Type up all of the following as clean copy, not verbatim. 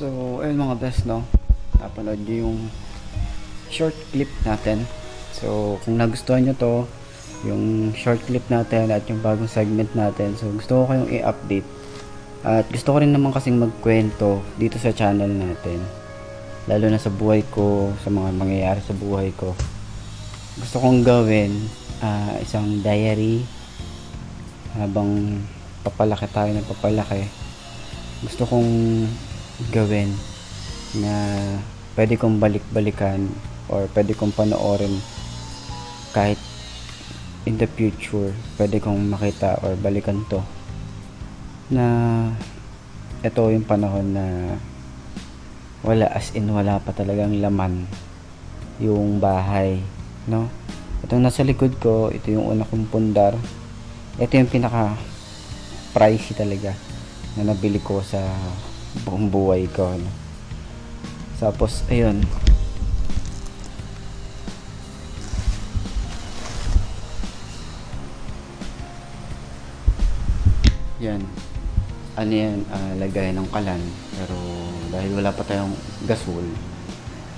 So, ayun mga best, no? Napanood nyo yung short clip natin. So, kung nagustuhan nyo to, yung short clip natin at yung bagong segment natin, so gusto ko kayong i-update. At gusto ko rin naman kasing magkwento dito sa channel natin. Lalo na sa buhay ko, sa mga mangyayari sa buhay ko. Gusto kong gawin isang diary habang papalaki tayo ng papalaki. Gusto kong gawin na pwede kong balik-balikan or pwede kong panoorin kahit in the future. Pwede kong makita or balikan to na ito yung panahon na wala, as in wala pa talagang laman yung bahay, no? Itong nasa likod ko, ito yung una kong pundar. Ito yung pinaka pricey talaga na nabili ko sa buong buhay ko, no? Tapos ayun, yan, ano yan, lagay ng kalan. Pero dahil wala pa tayong gasol,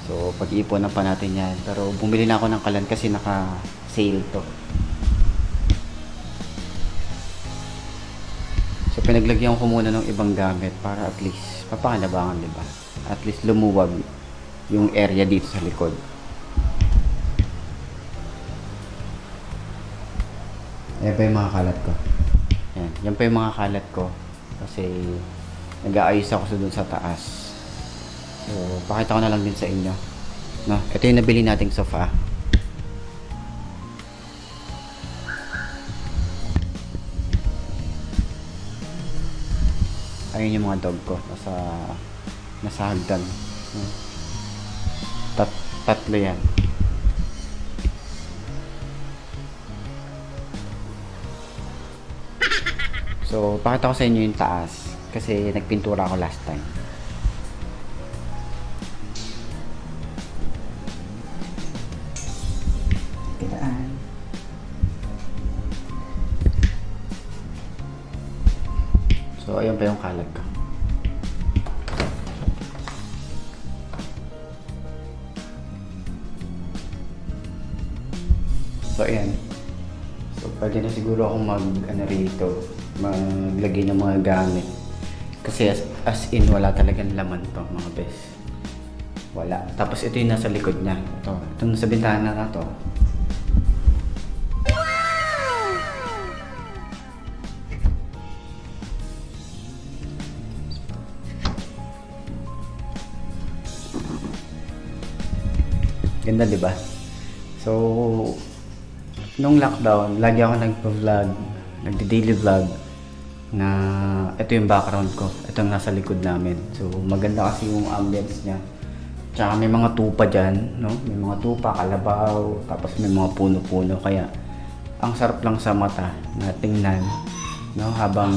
so pag-iipunan pa natin yan. Pero bumili na ako ng kalan kasi naka sale to. So pinaglagyan ko muna ng ibang gamit para at least papakinabangan, diba? At least lumuwag yung area dito sa likod. Ayan pa yung mga kalat ko. Yan pa yung mga kalat ko. Kasi nag-aayos ako sa dun sa taas. So pakita ko na lang din sa inyo, no? Ito yung nabili nating sofa. Ayun yung mga dog ko. Nasa hagdan. Tatlo yan. So pakita ko sa inyo yung taas kasi nagpintura ako last time. Kitaan. So ayun pa yung kalag ko. So ayan. So pwede na siguro akong maglagay ng mga gamit. Kasi as in wala talagang laman to mga bes. Wala. Tapos ito yung nasa likod niya. Itong nasa bintana na to. Ganda, di ba? So, nung lockdown, lagi ako nagpa-vlog, nagdi-daily vlog na ito yung background ko. Ito yung nasa likod namin. So, maganda kasi yung ambience niya. Tsaka may mga tupa dyan, no? May mga tupa, kalabaw, tapos may mga puno-puno. Kaya, ang sarap lang sa mata na tingnan, no? Habang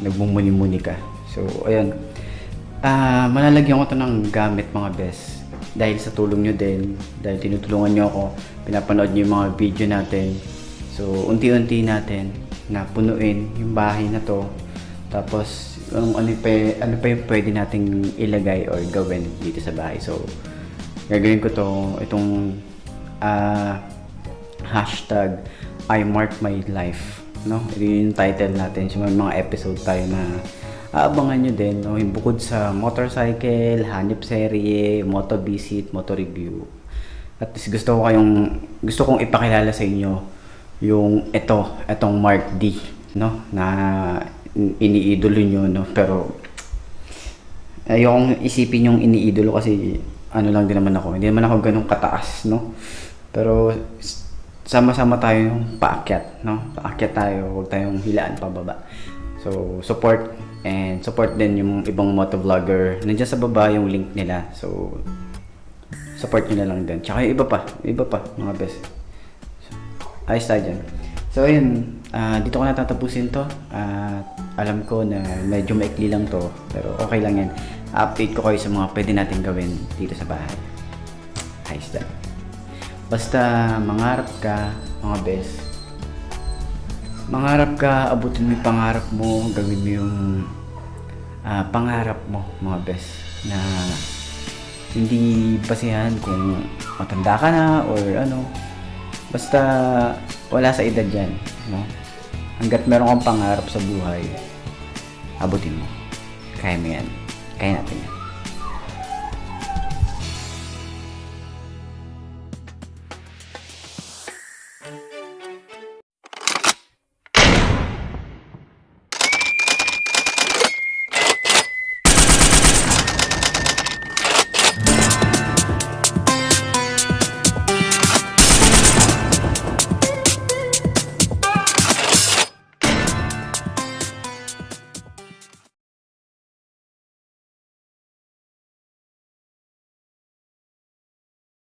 nagmumuni-muni ka. So, ayun. Malalagyan ko to ng gamit mga best. Dahil sa tulong nyo din, dahil tinutulungan nyo ako, pinapanood nyo yung mga video natin. So, unti-unti natin na punuin yung bahay na to. Tapos, ano pa yung pwede nating ilagay or gawin dito sa bahay. So, gagawin ko itong hashtag I mark my life. No? Ito yung title natin. So, may mga episode tayo na aabangan nyo din, no? Yung bukod sa motorcycle, hanip serye, moto visit, moto review. At least gusto kong ipakilala sa inyo yung etong Mark D, no? Na iniidolo nyo, no? Pero ayokong isipin yung iniidolo kasi ano lang din naman ako. Hindi naman ako ganun kataas, no? Pero sama-sama tayo paakyat, no? Paakyat tayo, huwag tayong hilaan pababa. So, support din yung ibang motovlogger. Nandiyan sa baba yung link nila. So, support nyo na lang din. Tsaka yung iba pa, mga best. So, ayos tayo dyan. So, ayun. Dito ko na tatapusin to. Alam ko na medyo maikli lang to. Pero okay lang yan. Update ko kayo sa mga pwede natin gawin dito sa bahay. Ayos dyan. Basta mangarap ka, mga best. Mangarap ka, abutin mo yung pangarap mo, gawin mo yung pangarap mo, mga best. na hindi basihan kung matanda ka na or ano. Basta wala sa edad yan, no? Hanggat meron kang pangarap sa buhay, abutin mo. Kaya mo yan. Kaya natin yan.